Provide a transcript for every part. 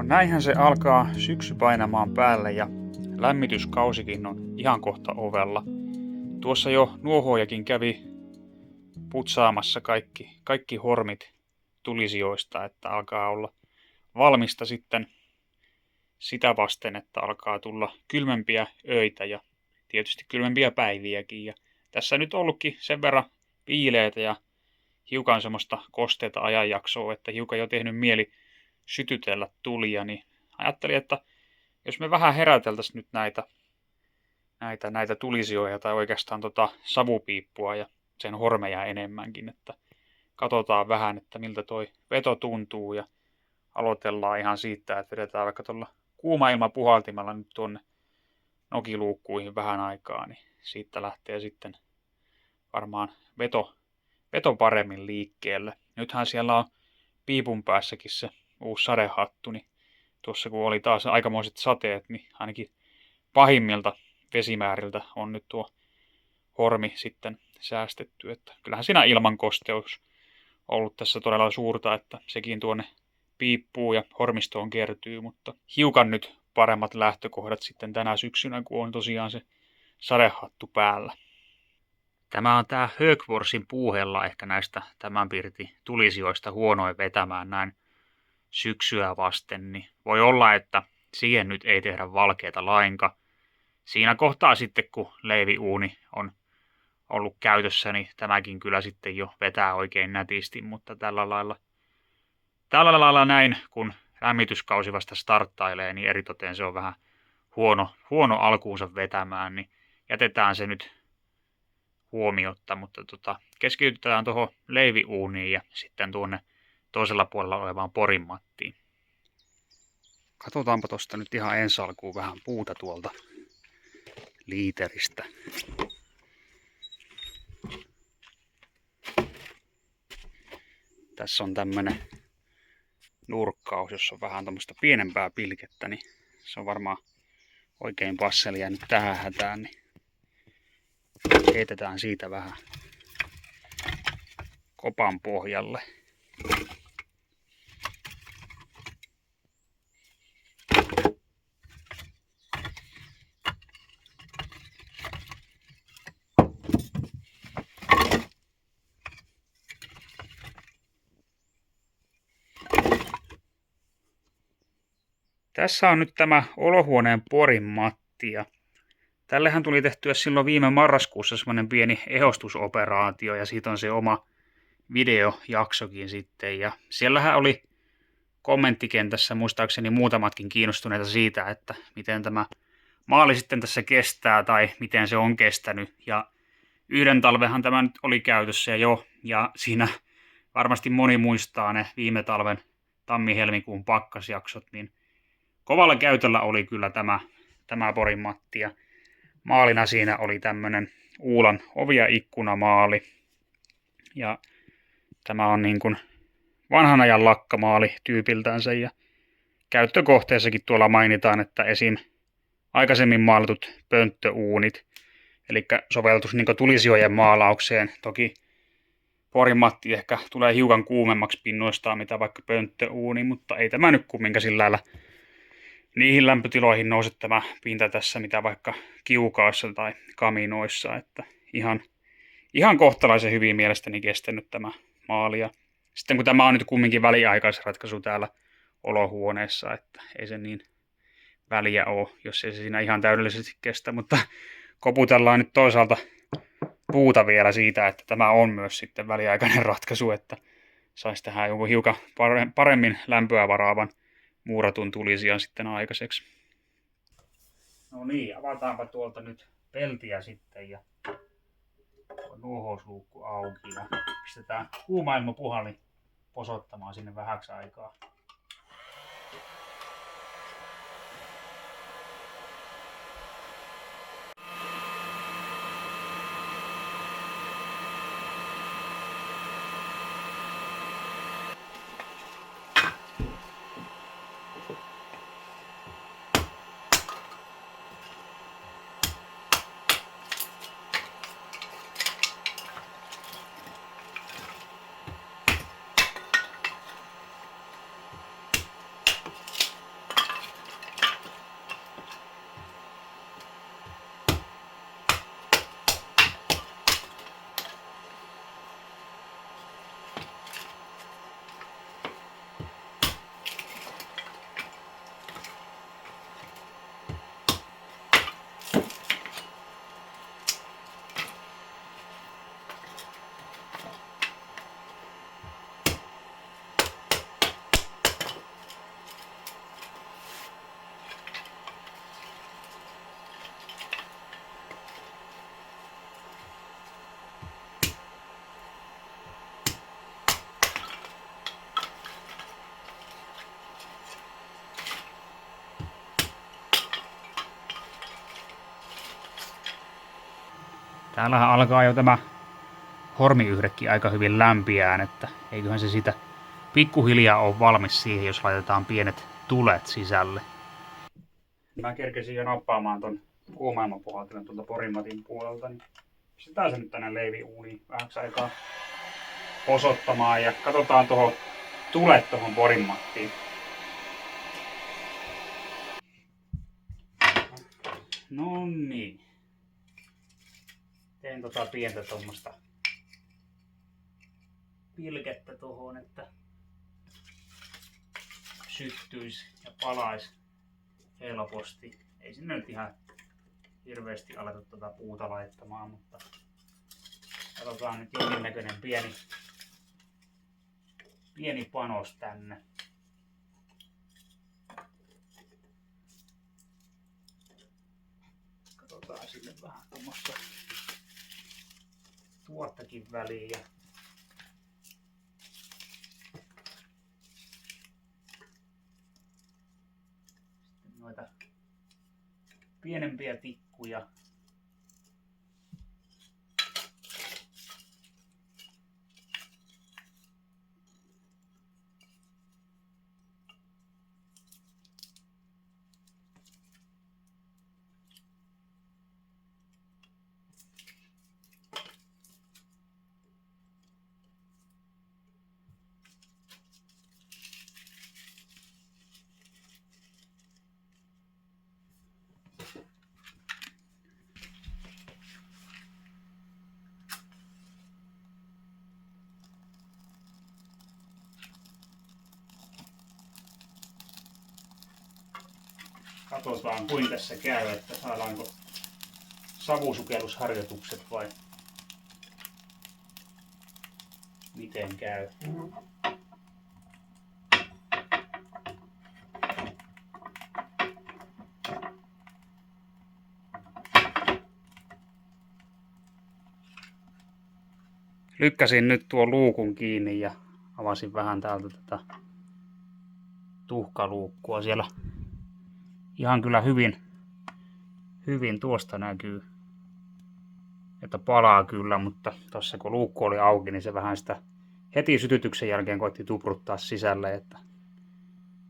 No näinhän se alkaa syksy painamaan päälle ja lämmityskausikin on ihan kohta ovella. Tuossa jo nuohoojakin kävi putsaamassa kaikki hormit tulisijoista, että alkaa olla valmista sitten sitä vasten, että alkaa tulla kylmempiä öitä ja tietysti kylmempiä päiviäkin. Ja tässä nyt on ollutkin sen verran viileitä ja hiukan semmoista kosteita ajanjaksoa, että hiukan jo tehnyt mieli sytytellä tulia, niin ajattelin, että jos me vähän heräteltäisiin nyt näitä tulisijoja tai oikeastaan savupiippua ja sen hormeja enemmänkin, että katsotaan vähän, että miltä toi veto tuntuu ja aloitellaan ihan siitä, että vedetään vaikka tuolla kuuma ilma puhaltimella nyt tuonne nokiluukkuihin vähän aikaa, niin siitä lähtee sitten varmaan veto paremmin liikkeelle. Nythän siellä on piipun päässäkin se uusi sadehattu, niin tuossa kun oli taas aikamoiset sateet, niin ainakin pahimmilta vesimääriltä on nyt tuo hormi sitten säästetty. Että kyllähän siinä ilmankosteus ollut tässä todella suurta, että sekin tuonne piippuu ja hormistoon kertyy, mutta hiukan nyt paremmat lähtökohdat sitten tänä syksynä, kun on tosiaan se sadehattu päällä. Tämä on tää Högforsin puuhella ehkä näistä tämän pirti tulisijoista huonoin vetämään näin syksyä vasten, niin voi olla, että siihen nyt ei tehdä valkeata lainkaan. Siinä kohtaa sitten, kun leiviuuni on ollut käytössä, niin tämäkin kyllä sitten jo vetää oikein nätisti, mutta tällä lailla näin, kun lämmityskausi vasta starttailee, niin eritoten se on vähän huono alkuunsa vetämään, niin jätetään se nyt huomiotta, mutta keskitytään tuohon leiviuuniin ja sitten tuonne toisella puolella olevaan porinmattiin. Katsotaanpa tuosta nyt ihan ensi alkuun vähän puuta tuolta liiteristä. Tässä on tämmönen nurkkaus, jossa on vähän tämmöistä pienempää pilkettä, niin se on varmaan oikein passelia nyt tähän hätään, niin heitetään siitä vähän kopan pohjalle. Tässä on nyt tämä olohuoneen porinmatti ja tällehän tuli tehtyä silloin viime marraskuussa semmoinen pieni ehostusoperaatio ja siitä on se oma videojaksokin sitten ja siellähän oli kommenttikentässä muistaakseni muutamatkin kiinnostuneita siitä, että miten tämä maali sitten tässä kestää tai miten se on kestänyt ja yhden talvenhan tämä nyt oli käytössä jo ja siinä varmasti moni muistaa ne viime talven tammi-helmikuun pakkasjaksot, niin kovalla käytöllä oli kyllä tämä porinmatti ja maalina siinä oli tämmönen Uulan ovi- ja ikkunamaali. Ja tämä on niin kuin vanhan ajan lakkamaali tyypiltänsä ja käyttökohteessakin tuolla mainitaan, että esim. Aikaisemmin maalatut pönttöuunit, eli soveltus niin kuin tulisijojen maalaukseen. Toki porinmatti ehkä tulee hiukan kuumemmaksi pinnoistaan mitä vaikka pönttöuuni, mutta ei tämä nyt kumminkaan sillä lailla niihin lämpötiloihin nouse tämä pinta tässä, mitä vaikka kiukaassa tai kaminoissa, että ihan kohtalaisen hyvin mielestäni kestänyt tämä maali. Ja sitten kun tämä on nyt kumminkin väliaikaisratkaisu täällä olohuoneessa, että ei se niin väliä ole, jos ei se siinä ihan täydellisesti kestä, mutta koputellaan nyt toisaalta puuta vielä siitä, että tämä on myös sitten väliaikainen ratkaisu, että saisi tähän jonkun hiukan paremmin lämpöä varaavan muuratun tulisijan sitten aikaiseksi. No niin, avataanpa tuolta nyt peltiä sitten ja nuohousluukku auki ja pistetään kuuma ilmapuhalin posottamaan sinne vähäksi aikaa. Täällähän alkaa jo tämä hormiyhdekin aika hyvin lämpiään, että eiköhän se sitä pikkuhiljaa ole valmis siihen, jos laitetaan pienet tulet sisälle. Mä kerkesin jo nappaamaan ton kuumailmapuhaltimen tuolta Porimatin puolelta, niin pistetään se nyt tänne leiviuuniin vähäksi aikaa osoittamaan ja katsotaan tulet tuohon Porimattiin. No niin. Teen pientä tuommoista pilkettä tuohon, että syttyisi ja palaisi helposti. Ei sinne nyt ihan hirveästi aleta puuta laittamaan, mutta katsotaan nyt jonkinnäköinen pieni panos tänne. Katsotaan sille vähän tuommoista tuottakin väliin. Ja sitten noita pienempiä tikkuja. Katsotaan kuinka tässä käy, että saadaanko savusukellusharjoitukset vai miten käy. Lykkäsin nyt tuon luukun kiinni ja avasin vähän täältä tätä tuhkaluukkua. Siellä ihan kyllä hyvin tuosta näkyy, että palaa kyllä, mutta tuossa kun luukku oli auki, niin se vähän sitä heti sytytyksen jälkeen koitti tupruttaa sisälle, että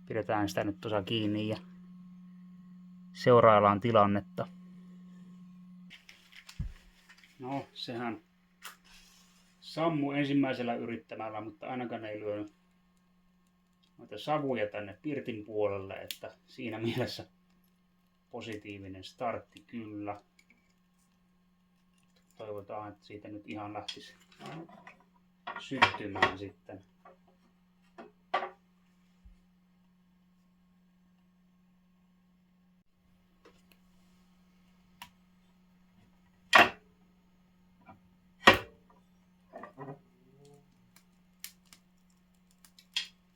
pidetään sitä nyt tuossa kiinni ja seuraillaan tilannetta. No, sehän sammu ensimmäisellä yrittämällä, mutta ainakaan ei lyönyt noita savuja tänne pirtin puolelle, että siinä mielessä positiivinen startti kyllä. Toivotaan, että siitä nyt ihan lähtisi syttymään sitten.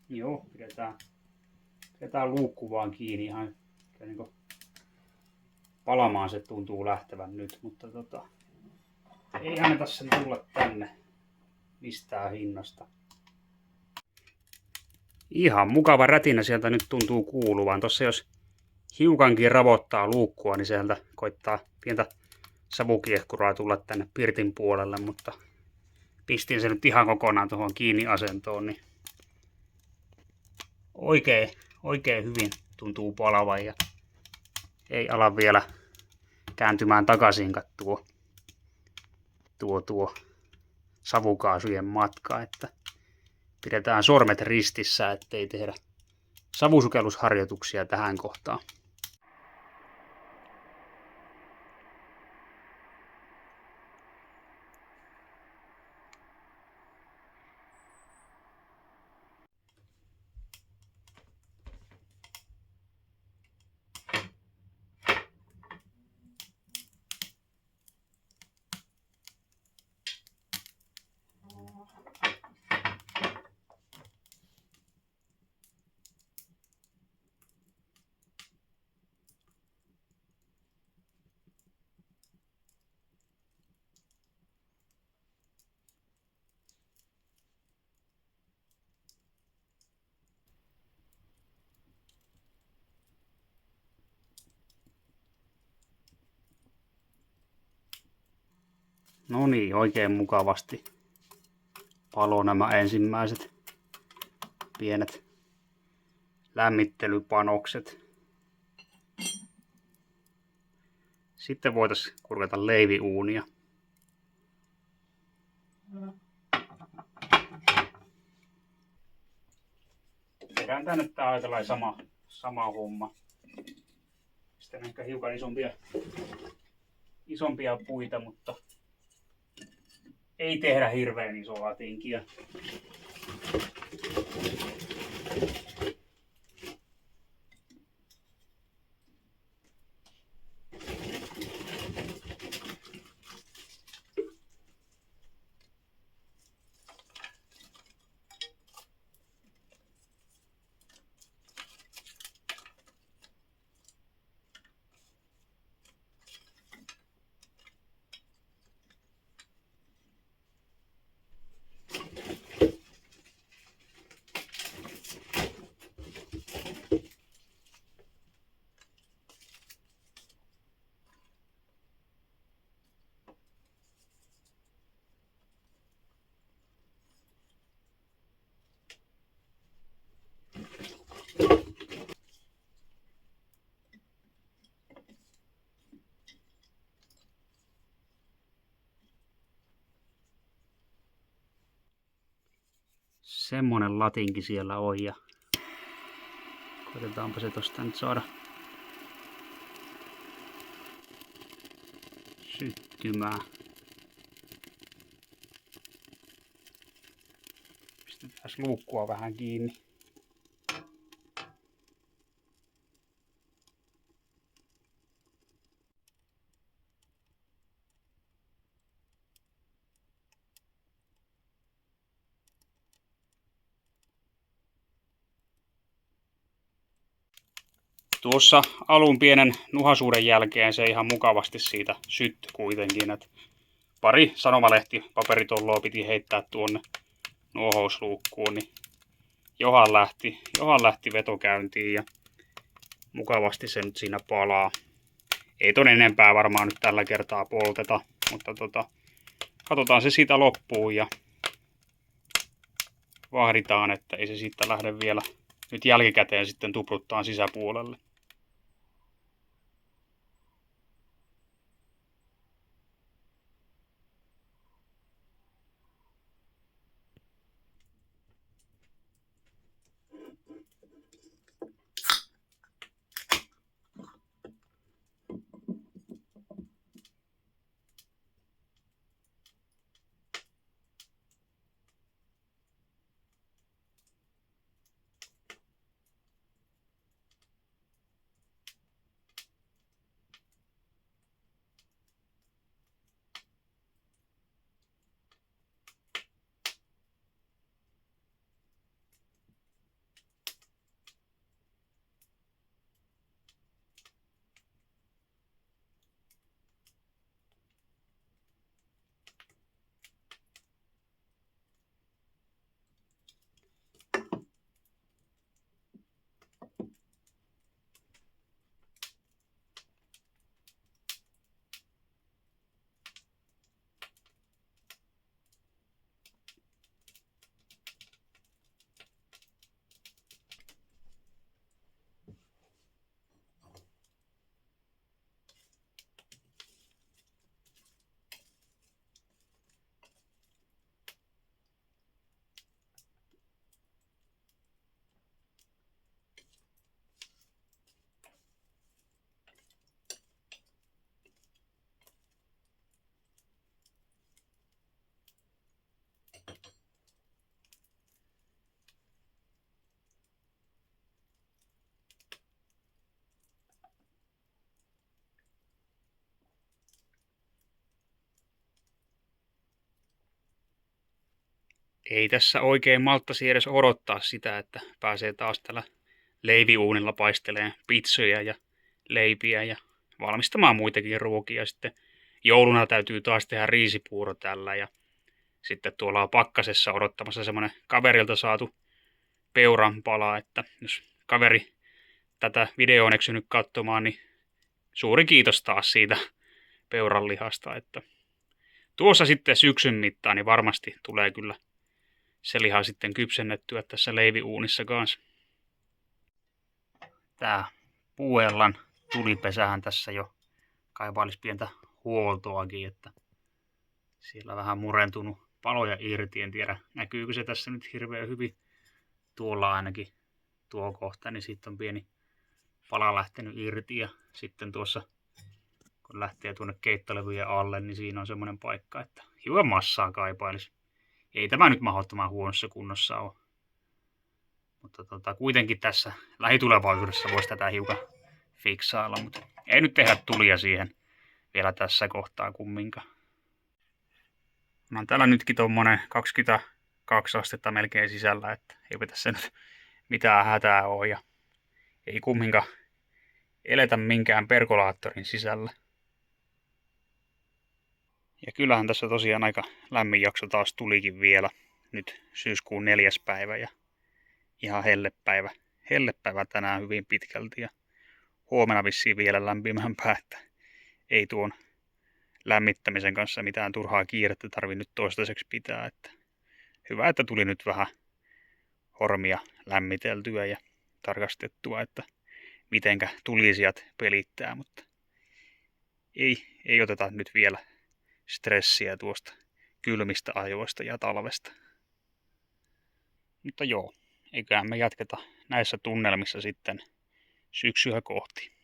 Joo, pidetään luukku vaan kiinni ihan niin kuin palamaan se tuntuu lähtevän nyt, mutta ei anneta sen tulla tänne mistään hinnasta. Ihan mukava rätinä sieltä nyt tuntuu kuuluvan. Tossa jos hiukankin ravottaa luukkua, niin sieltä koittaa pientä savukiehkuraa tulla tänne pirtin puolelle, mutta pistin se nyt ihan kokonaan tuohon kiinni asentoon, niin oikein hyvin tuntuu palavan ja ei ala vielä kääntymään takaisin tuo savukaasujen matka, että pidetään sormet ristissä, ettei tehdä savusukellusharjoituksia tähän kohtaan. No niin, oikein mukavasti palo nämä ensimmäiset pienet lämmittelypanokset. Sitten voitaisiin kurkata leiviuunia. Tehdään tänne tää aika lailla sama homma. Sitten ehkä hiukan isompia puita, mutta ei tehdä hirveän isoa tinkiä. Semmonen latinki siellä on ja koitetaanpa se tosta nyt saada syttymään. Pistetään luukkua vähän kiinni. Tuossa alun pienen nuhasuuden jälkeen se ihan mukavasti siitä syttyi kuitenkin. Että pari sanomalehti paperitolloa piti heittää tuonne nuohousluukkuun, niin Johan lähti vetokäyntiin ja mukavasti se nyt siinä palaa. Ei ton enempää varmaan nyt tällä kertaa polteta, mutta katsotaan se siitä loppuun ja vahditaan, että ei se siitä lähde vielä nyt jälkikäteen sitten tupruttaa sisäpuolelle. Ei tässä oikein malttasi edes odottaa sitä, että pääsee taas tällä leiviuunilla paisteleen pitsoja ja leipiä ja valmistamaan muitakin ruokia. Sitten jouluna täytyy taas tehdä riisipuuro tällä ja sitten tuolla on pakkasessa odottamassa semmonen kaverilta saatu peuranpala, että jos kaveri tätä videoa on eksynyt katsomaan, niin suuri kiitos taas siitä peuranlihasta, että tuossa sitten syksyn mittaan niin varmasti tulee kyllä se liha sitten kypsennettyä tässä leiviuunissa kanssa. Tää puuellan tulipesähän tässä jo kaipailisi pientä huoltoakin, että siellä vähän murentunut paloja irti. En tiedä, näkyykö se tässä nyt hirveän hyvin. Tuolla ainakin tuo kohta, niin siitä on pieni pala lähtenyt irti. Ja sitten tuossa, kun lähtee tuonne keittolevyjen alle, niin siinä on semmoinen paikka, että hiukan massaa kaipailisi. Ei tämä nyt mahdottoman huonossa kunnossa ole. Mutta kuitenkin tässä lähitulevaisuudessa voisi tätä hiukan fiksailla, mutta ei nyt tehdä tulia siihen vielä tässä kohtaa kumminkaan. No täällä nytkin tuommoinen 22 astetta melkein sisällä, että eipä tässä nyt mitään hätää ole ja ei kumminkaan eletä minkään perkolaattorin sisällä. Ja kyllähän tässä tosiaan aika lämmin jakso taas tulikin vielä. Nyt syyskuun 4. päivä ja ihan hellepäivä. Hellepäivä tänään hyvin pitkälti ja huomenna vissiin vielä lämpimämpää, että ei tuon lämmittämisen kanssa mitään turhaa kiirettä tarvi nyt toistaiseksi pitää. Että hyvä, että tuli nyt vähän hormia lämmiteltyä ja tarkastettua, että mitenkä tulisijat pelittää, mutta ei oteta nyt vielä stressiä tuosta kylmistä ajoista ja talvesta. Mutta joo, eiköhän me jatketa näissä tunnelmissa sitten syksyä kohti.